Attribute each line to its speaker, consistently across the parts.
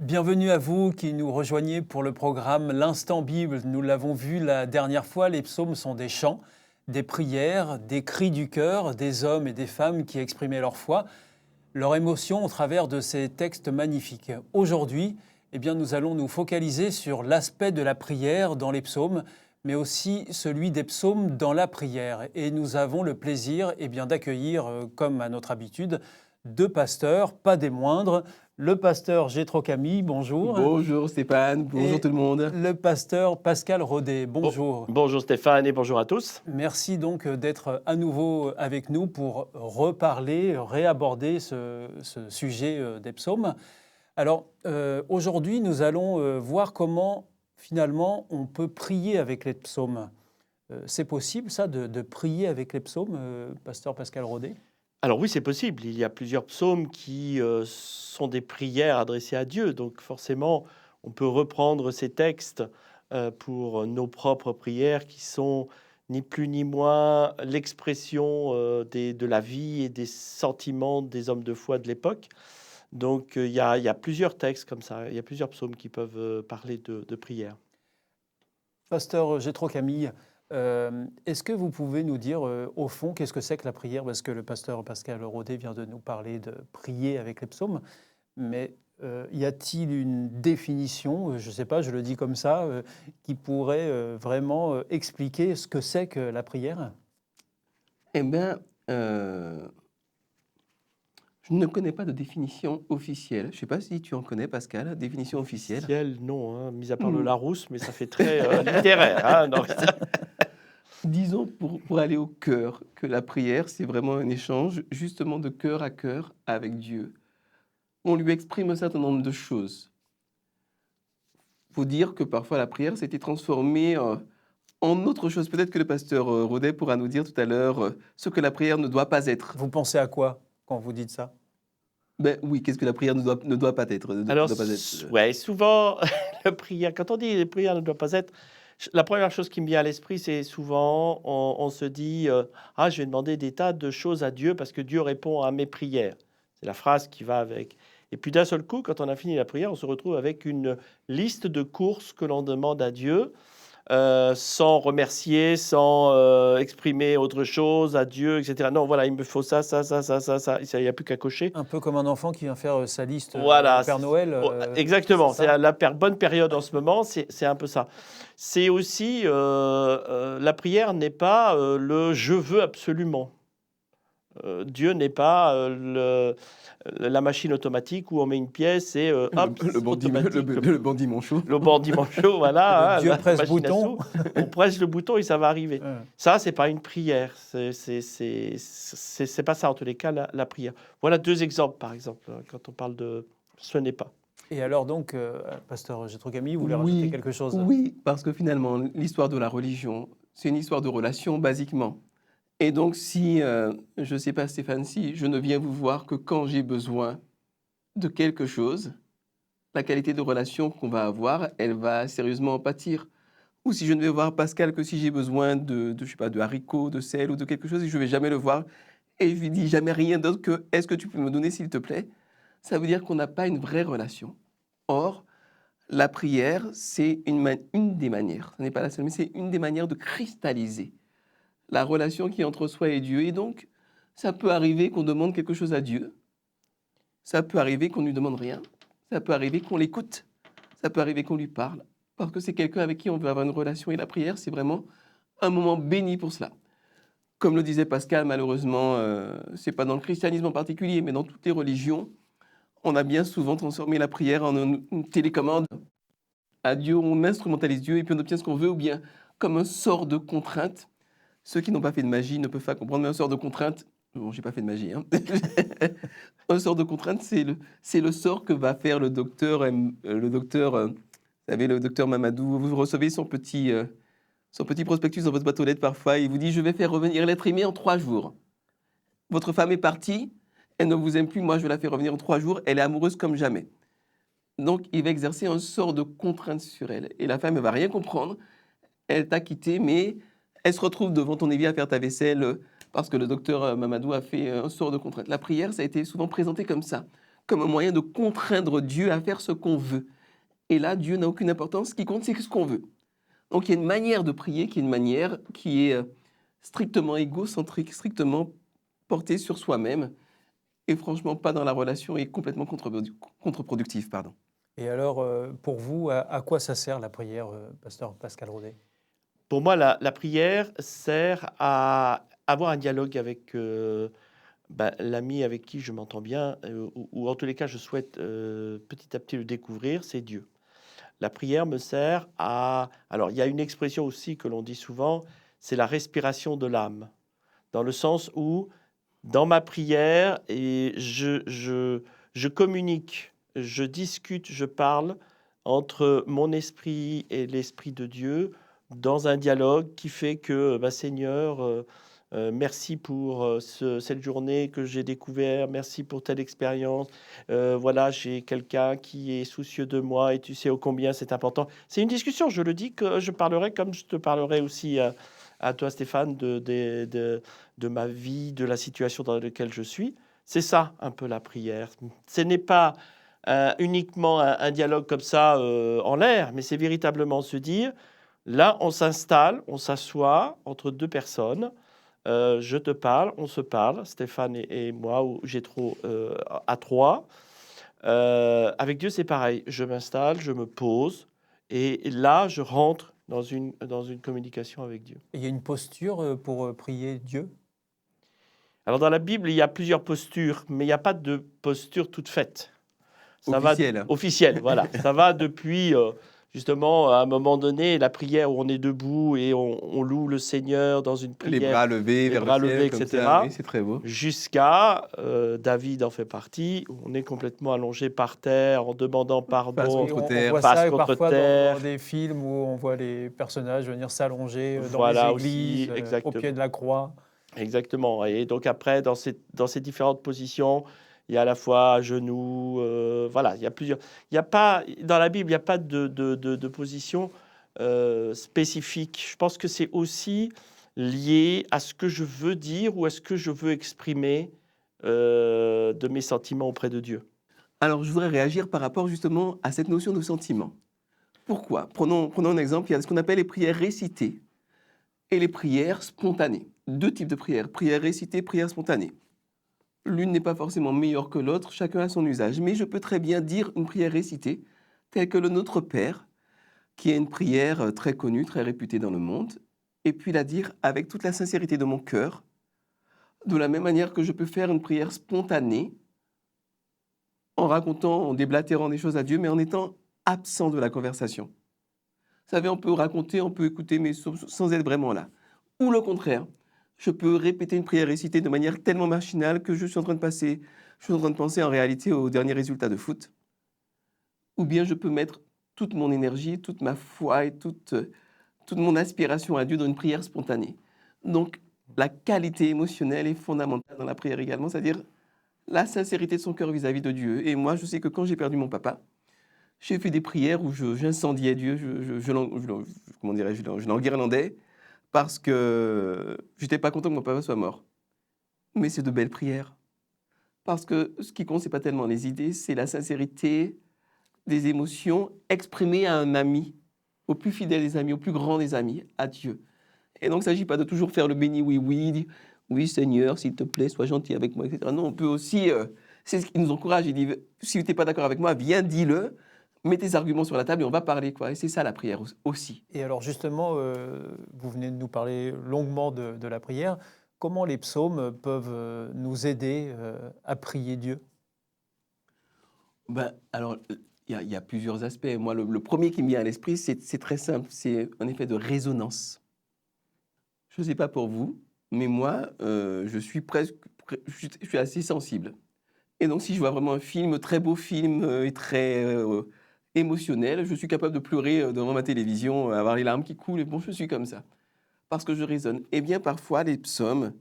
Speaker 1: Bienvenue à vous qui nous rejoignez pour le programme L'Instant Bible. Nous l'avons vu la dernière fois, les psaumes sont des chants, des prières, des cris du cœur, des hommes et des femmes qui exprimaient leur foi, leur émotion au travers de ces textes magnifiques. Aujourd'hui, nous allons nous focaliser sur l'aspect de la prière dans les psaumes, mais aussi celui des psaumes dans la prière. Et nous avons le plaisir d'accueillir, comme à notre habitude, deux pasteurs, pas des moindres. Le pasteur Jétro Camille, bonjour.
Speaker 2: Bonjour Stéphane, bonjour
Speaker 1: Et
Speaker 2: tout le monde.
Speaker 1: le pasteur Pascal Rodet, bonjour.
Speaker 3: Bonjour Stéphane et bonjour à tous.
Speaker 1: Merci donc d'être à nouveau avec nous pour reparler, réaborder ce sujet des psaumes. Alors aujourd'hui, nous allons voir comment finalement on peut prier avec les psaumes. C'est possible ça de prier avec les psaumes, pasteur Pascal Rodet ?
Speaker 3: Alors oui, c'est possible. Il y a plusieurs psaumes qui sont des prières adressées à Dieu. Donc forcément, on peut reprendre ces textes pour nos propres prières qui sont ni plus ni moins l'expression de la vie et des sentiments des hommes de foi de l'époque. Donc il y a plusieurs textes comme ça. Il y a plusieurs psaumes qui peuvent parler de prière.
Speaker 1: Pasteur Jétro Camille, est-ce que vous pouvez nous dire, au fond, qu'est-ce que c'est que la prière? Parce que le pasteur Pascal Rodet vient de nous parler de prier avec les psaumes, mais y a-t-il une définition, je ne sais pas, je le dis comme ça, qui pourrait vraiment expliquer ce que c'est que la prière?
Speaker 2: Eh bien, je ne connais pas de définition officielle. Je ne sais pas si tu en connais, Pascal, définition officielle.
Speaker 3: Officielle, non, hein, mis à part le Larousse, mais ça fait très littéraire. Hein, donc,
Speaker 2: Disons, pour aller au cœur, que la prière, c'est vraiment un échange justement de cœur à cœur avec Dieu. On lui exprime un certain nombre de choses. Il faut dire que parfois la prière s'était transformée en autre chose. Peut-être que le pasteur Rodet pourra nous dire tout à l'heure ce que la prière ne doit pas être.
Speaker 1: Vous pensez à quoi quand vous dites ça?
Speaker 2: Ben oui, qu'est-ce que la prière ne doit pas être,
Speaker 3: Alors,
Speaker 2: doit pas être.
Speaker 3: ouais, souvent, la prière, quand on dit les prières ne doivent pas être, la première chose qui me vient à l'esprit, c'est souvent, on se dit ah, je vais demander des tas de choses à Dieu parce que Dieu répond à mes prières. C'est la phrase qui va avec. Et puis d'un seul coup, quand on a fini la prière, on se retrouve avec une liste de courses que l'on demande à Dieu. Sans remercier, sans exprimer autre chose à Dieu, etc. Non, voilà, il me faut ça, il n'y a plus qu'à cocher.
Speaker 1: Un peu comme un enfant qui vient faire sa liste
Speaker 3: Voilà,
Speaker 1: au Père Noël.
Speaker 3: exactement,
Speaker 1: c'est
Speaker 3: c'est la bonne période en ce moment, c'est un peu ça. C'est aussi, la prière n'est pas le « je veux absolument ». Dieu n'est pas la machine automatique où on met une pièce et hop,
Speaker 2: Le bandit manchot.
Speaker 3: Le bandit manchot, voilà.
Speaker 1: Dieu
Speaker 3: la
Speaker 1: presse
Speaker 3: machine à
Speaker 1: bouton.
Speaker 3: sous. On presse le bouton et ça va arriver.
Speaker 1: Ouais.
Speaker 3: Ça, c'est pas une prière. C'est pas ça, en tous les cas, la prière. Voilà deux exemples, par exemple, quand on parle de « ce n'est pas ».
Speaker 1: Et alors donc, pasteur Jétro Camille, vous voulez rajouter quelque chose?
Speaker 2: Oui, parce que finalement, l'histoire de la religion, c'est une histoire de relation, basiquement. Et donc, si, je ne sais pas Stéphane, si je ne viens vous voir que quand j'ai besoin de quelque chose, la qualité de relation qu'on va avoir, elle va sérieusement en pâtir. Ou si je ne vais voir Pascal que si j'ai besoin je sais pas, de haricots, de sel ou de quelque chose, et je ne vais jamais le voir, et je lui dis jamais rien d'autre que « est-ce que tu peux me donner s'il te plaît ?» Ça veut dire qu'on n'a pas une vraie relation. Or, la prière, c'est une des manières, ce n'est pas la seule, mais c'est une des manières de cristalliser la relation qui est entre soi et Dieu. Et donc, ça peut arriver qu'on demande quelque chose à Dieu. Ça peut arriver qu'on ne lui demande rien. Ça peut arriver qu'on l'écoute. Ça peut arriver qu'on lui parle. Parce que c'est quelqu'un avec qui on veut avoir une relation. Et la prière, c'est vraiment un moment béni pour cela. Comme le disait Pascal, malheureusement, ce n'est pas dans le christianisme en particulier, mais dans toutes les religions, on a bien souvent transformé la prière en une télécommande. À Dieu, on instrumentalise Dieu et puis on obtient ce qu'on veut, ou bien comme un sort de contrainte. Ceux qui n'ont pas fait de magie ne peuvent pas comprendre, mais un sort de contrainte, bon, j'ai pas fait de magie, hein. Un sort de contrainte, c'est le sort que va faire le docteur, vous savez, le docteur Mamadou. Vous recevez son petit prospectus dans votre boîte aux lettres parfois, il vous dit « je vais faire revenir l'être aimé en 3 jours ». Votre femme est partie, elle ne vous aime plus, moi je la fais revenir en 3 jours, elle est amoureuse comme jamais. Donc il va exercer un sort de contrainte sur elle. Et la femme ne va rien comprendre, elle t'a quitté, mais elle se retrouve devant ton évier à faire ta vaisselle parce que le docteur Mamadou a fait un sort de contrainte. La prière, ça a été souvent présenté comme ça, comme un moyen de contraindre Dieu à faire ce qu'on veut. Et là, Dieu n'a aucune importance. Ce qui compte, c'est ce qu'on veut. Donc, il y a une manière de prier qui est une manière qui est strictement égocentrique, strictement portée sur soi-même, et franchement pas dans la relation et complètement contre-productive. Pardon.
Speaker 1: Et alors, pour vous, à quoi ça sert la prière, pasteur Pascal Rodet?
Speaker 3: Pour moi, la prière sert à avoir un dialogue avec l'ami avec qui je m'entends bien, ou en tous les cas, je souhaite petit à petit le découvrir, c'est Dieu. La prière me sert à... Alors, il y a une expression aussi que l'on dit souvent, c'est la respiration de l'âme, dans le sens où, dans ma prière, je communique, je discute, je parle entre mon esprit et l'esprit de Dieu dans un dialogue qui fait que, Seigneur, merci pour cette journée que j'ai découvert, merci pour telle expérience. Voilà, j'ai quelqu'un qui est soucieux de moi et tu sais ô combien c'est important. C'est une discussion, je le dis, que je parlerai comme je te parlerai aussi à toi, Stéphane, de ma vie, de la situation dans laquelle je suis. C'est ça un peu la prière. Ce n'est pas uniquement un dialogue comme ça en l'air, mais c'est véritablement se dire, là on s'installe, on s'assoit entre deux personnes, je te parle, on se parle, Stéphane et moi, ou Jétro à trois. Avec Dieu, c'est pareil. Je m'installe, je me pose, et là, je rentre dans une communication avec Dieu.
Speaker 1: Il y a une posture pour prier Dieu?
Speaker 3: Alors, dans la Bible, il y a plusieurs postures, mais il n'y a pas de posture toute faite. Ça
Speaker 2: Officielle.
Speaker 3: Officielle, voilà. Ça va depuis, justement, à un moment donné, la prière où on est debout et on loue le Seigneur dans une prière.
Speaker 2: Les bras levés vers le ciel, comme
Speaker 3: etc.
Speaker 2: ça. Oui, c'est très beau.
Speaker 3: Jusqu'à, David en fait partie, où on est complètement allongé par terre en demandant pardon.
Speaker 2: Face
Speaker 1: Oui,
Speaker 2: contre
Speaker 1: on
Speaker 2: terre.
Speaker 1: voit
Speaker 3: Face
Speaker 1: ça
Speaker 3: contre
Speaker 1: parfois
Speaker 3: terre.
Speaker 1: dans des films où on voit les personnages venir s'allonger dans
Speaker 3: Voilà
Speaker 1: les
Speaker 3: aussi,
Speaker 1: églises, au
Speaker 3: exactement.
Speaker 1: pied de la croix.
Speaker 3: Exactement. Et donc après, dans ces différentes positions, il y a à la fois à genoux, voilà, il y a plusieurs. Il y a pas, dans la Bible, il n'y a pas de position spécifique. Je pense que c'est aussi lié à ce que je veux dire ou à ce que je veux exprimer de mes sentiments auprès de Dieu.
Speaker 2: Alors, je voudrais réagir par rapport justement à cette notion de sentiment. Pourquoi? Prenons un exemple, il y a ce qu'on appelle les prières récitées et les prières spontanées. Deux types de prières, prières récitées, prières spontanées. L'une n'est pas forcément meilleure que l'autre, chacun a son usage. Mais je peux très bien dire une prière récitée, telle que le Notre Père, qui est une prière très connue, très réputée dans le monde, et puis la dire avec toute la sincérité de mon cœur, de la même manière que je peux faire une prière spontanée, en racontant, en déblatérant des choses à Dieu, mais en étant absent de la conversation. Vous savez, on peut raconter, on peut écouter, mais sans être vraiment là. Ou le contraire, je peux répéter une prière récitée de manière tellement machinale que je suis en train de penser en réalité au dernier résultat de foot. Ou bien je peux mettre toute mon énergie, toute ma foi et toute mon aspiration à Dieu dans une prière spontanée. Donc, la qualité émotionnelle est fondamentale dans la prière également, c'est-à-dire la sincérité de son cœur vis-à-vis de Dieu. Et moi, je sais que quand j'ai perdu mon papa, j'ai fait des prières où j'incendiais Dieu, je l'enguirlandais, parce que je n'étais pas content que mon papa soit mort. Mais c'est de belles prières. Parce que ce qui compte, ce n'est pas tellement les idées, c'est la sincérité des émotions exprimées à un ami, au plus fidèle des amis, au plus grand des amis, à Dieu. Et donc, il ne s'agit pas de toujours faire le béni oui, oui Seigneur, s'il te plaît, sois gentil avec moi, etc. Non, on peut aussi, c'est ce qui nous encourage, il dit, si tu n'es pas d'accord avec moi, viens, dis-le, mets tes arguments sur la table et on va parler, quoi. Et c'est ça la prière aussi.
Speaker 1: Et alors justement, vous venez de nous parler longuement de la prière. Comment les psaumes peuvent nous aider à prier Dieu?
Speaker 2: Alors, il y a plusieurs aspects. Moi, le premier qui me vient à l'esprit, c'est très simple, c'est un effet de résonance. Je ne sais pas pour vous, mais moi, je suis assez sensible. Et donc, si je vois vraiment un film, très beau film et très émotionnel, je suis capable de pleurer devant ma télévision, avoir les larmes qui coulent, et bon, je suis comme ça, parce que je résonne. Eh bien, parfois, les psaumes,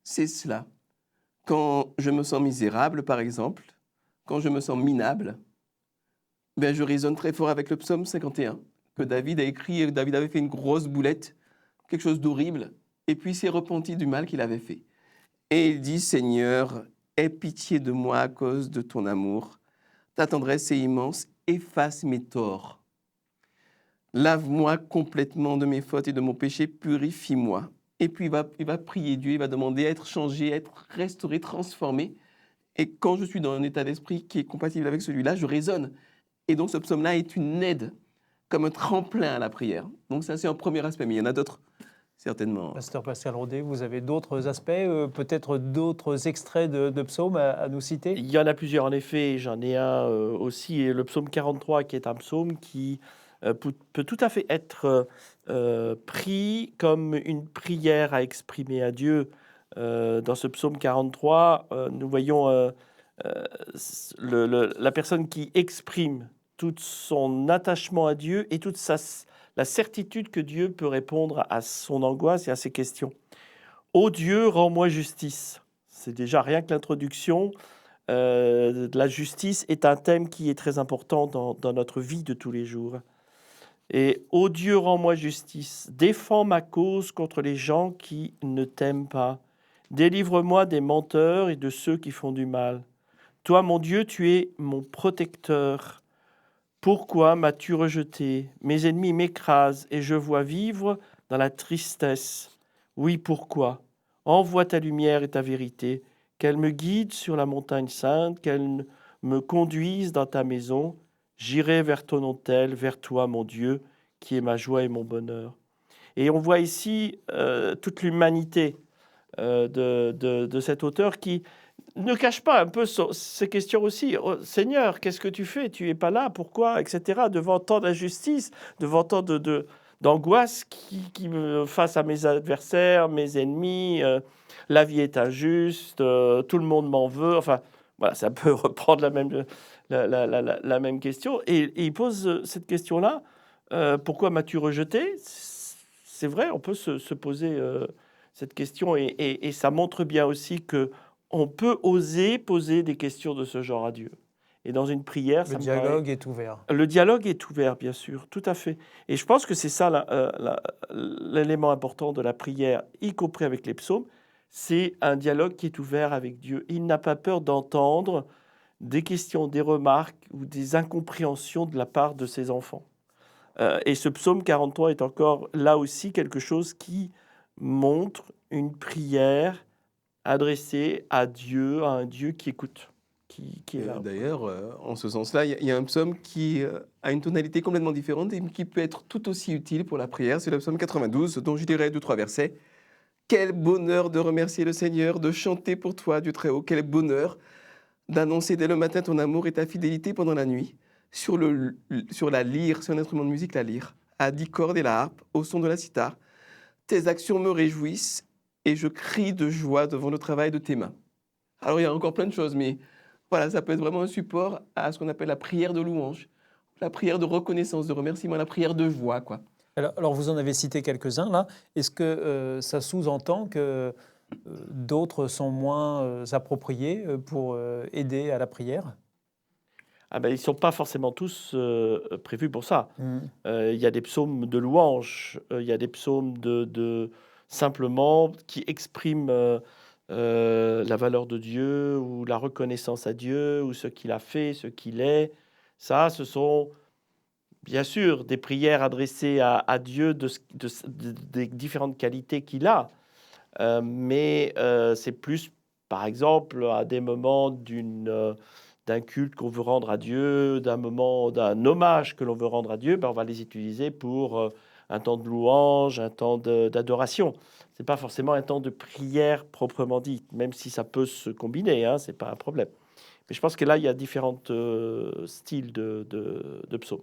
Speaker 2: c'est cela. Quand je me sens misérable, par exemple, quand je me sens minable, ben, je résonne très fort avec le psaume 51, que David a écrit. David avait fait une grosse boulette, quelque chose d'horrible, et puis il s'est repenti du mal qu'il avait fait. Et il dit, Seigneur, aie pitié de moi à cause de ton amour. Ta tendresse est immense, efface mes torts. Lave-moi complètement de mes fautes et de mon péché, purifie-moi. Et puis il va prier Dieu, il va demander à être changé, à être restauré, transformé. Et quand je suis dans un état d'esprit qui est compatible avec celui-là, je raisonne. Et donc ce psaume-là est une aide, comme un tremplin à la prière. Donc ça, c'est un premier aspect, mais il y en a d'autres, certainement.
Speaker 1: Pasteur Pascal Rodet, vous avez d'autres aspects, peut-être d'autres extraits de psaumes à nous citer?
Speaker 3: Il y en a plusieurs, en effet. J'en ai un aussi, et le psaume 43, qui est un psaume qui peut tout à fait être pris comme une prière à exprimer à Dieu. Dans ce psaume 43, nous voyons la personne qui exprime tout son attachement à Dieu et toute la certitude que Dieu peut répondre à son angoisse et à ses questions. « Ô Dieu, rends-moi justice ». C'est déjà rien que l'introduction. La justice est un thème qui est très important dans notre vie de tous les jours. Et « Ô Dieu, rends-moi justice, défends ma cause contre les gens qui ne t'aiment pas. Délivre-moi des menteurs et de ceux qui font du mal. Toi, mon Dieu, tu es mon protecteur. Pourquoi m'as-tu rejeté? Mes ennemis m'écrasent et je vois vivre dans la tristesse. Oui, pourquoi? Envoie ta lumière et ta vérité, qu'elle me guide sur la montagne sainte, qu'elle me conduise dans ta maison. J'irai vers ton autel, vers toi, mon Dieu, qui est ma joie et mon bonheur. Et on voit ici toute l'humanité de cet auteur qui ne cache pas un peu ces questions aussi. Oh, Seigneur, qu'est-ce que tu fais? Tu n'es pas là, pourquoi? Etc. Devant tant d'injustice, devant tant d'angoisse qui me face à mes adversaires, mes ennemis. La vie est injuste, tout le monde m'en veut. Enfin, voilà, ça peut reprendre la même question. Et il pose cette question-là. Pourquoi m'as-tu rejeté? C'est vrai, on peut se poser cette question et ça montre bien aussi que on peut oser poser des questions de ce genre à Dieu. Et dans une prière,
Speaker 1: le dialogue est ouvert.
Speaker 3: Le dialogue est ouvert, bien sûr, tout à fait. Et je pense que c'est ça l'élément important de la prière, y compris avec les psaumes, c'est un dialogue qui est ouvert avec Dieu. Il n'a pas peur d'entendre des questions, des remarques ou des incompréhensions de la part de ses enfants. Et ce psaume 43 est encore là aussi quelque chose qui montre une prière adressée à Dieu, à un Dieu qui écoute, qui est là.
Speaker 2: D'ailleurs, en ce sens-là, il y a un psaume qui a une tonalité complètement différente et qui peut être tout aussi utile pour la prière. C'est le psaume 92, dont je dirais 2-3 versets. Quel bonheur de remercier le Seigneur, de chanter pour toi, Dieu très haut. Quel bonheur d'annoncer dès le matin ton amour et ta fidélité pendant la nuit. Sur la lyre, c'est un instrument de musique, la lyre, à 10 cordes et la harpe, au son de la cithare. Tes actions me réjouissent et je crie de joie devant le travail de tes mains. Alors, il y a encore plein de choses, mais voilà, ça peut être vraiment un support à ce qu'on appelle la prière de louange, la prière de reconnaissance, de remerciement, la prière de joie, quoi.
Speaker 1: Alors, vous en avez cité quelques-uns, là. Est-ce que ça sous-entend que d'autres sont moins appropriés pour aider à la prière?
Speaker 3: Ah ben, ils ne sont pas forcément tous prévus pour ça. Il y a des psaumes de louange, il y a des psaumes simplement qui expriment la valeur de Dieu ou la reconnaissance à Dieu ou ce qu'il a fait, ce qu'il est. Ça, ce sont bien sûr des prières adressées à Dieu des différentes qualités qu'il a. Mais c'est plus, par exemple, à des moments d'un culte qu'on veut rendre à Dieu, d'un hommage que l'on veut rendre à Dieu, ben on va les utiliser pour un temps de louange, un temps d'adoration. Ce n'est pas forcément un temps de prière proprement dit, même si ça peut se combiner, hein, ce n'est pas un problème. Mais je pense que là, il y a différents styles de psaumes.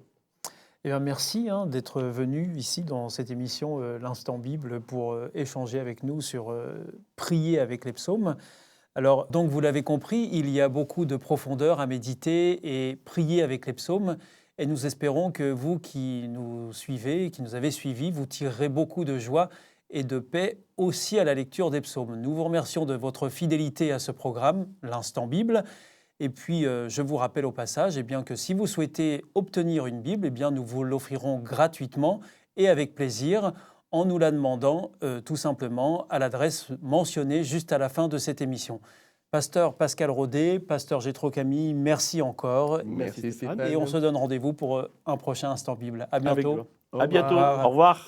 Speaker 1: Eh bien, merci d'être venu ici dans cette émission L'Instant Bible pour échanger avec nous sur prier avec les psaumes. Alors, donc, vous l'avez compris, il y a beaucoup de profondeur à méditer et prier avec les psaumes. Et nous espérons que vous qui nous suivez, qui nous avez suivis, vous tirerez beaucoup de joie et de paix aussi à la lecture des psaumes. Nous vous remercions de votre fidélité à ce programme, l'Instant Bible. Et puis, je vous rappelle au passage que si vous souhaitez obtenir une Bible, nous vous l'offrirons gratuitement et avec plaisir en nous la demandant tout simplement à l'adresse mentionnée juste à la fin de cette émission. Pasteur Pascal Rodet, pasteur Gétro Camille, merci encore.
Speaker 3: Merci, Stéphane.
Speaker 1: Et on se donne rendez-vous pour un prochain Instant Bible. À
Speaker 3: Avec
Speaker 1: bientôt.
Speaker 3: joie.
Speaker 2: Au
Speaker 3: À bientôt.
Speaker 1: revoir.
Speaker 3: Au revoir.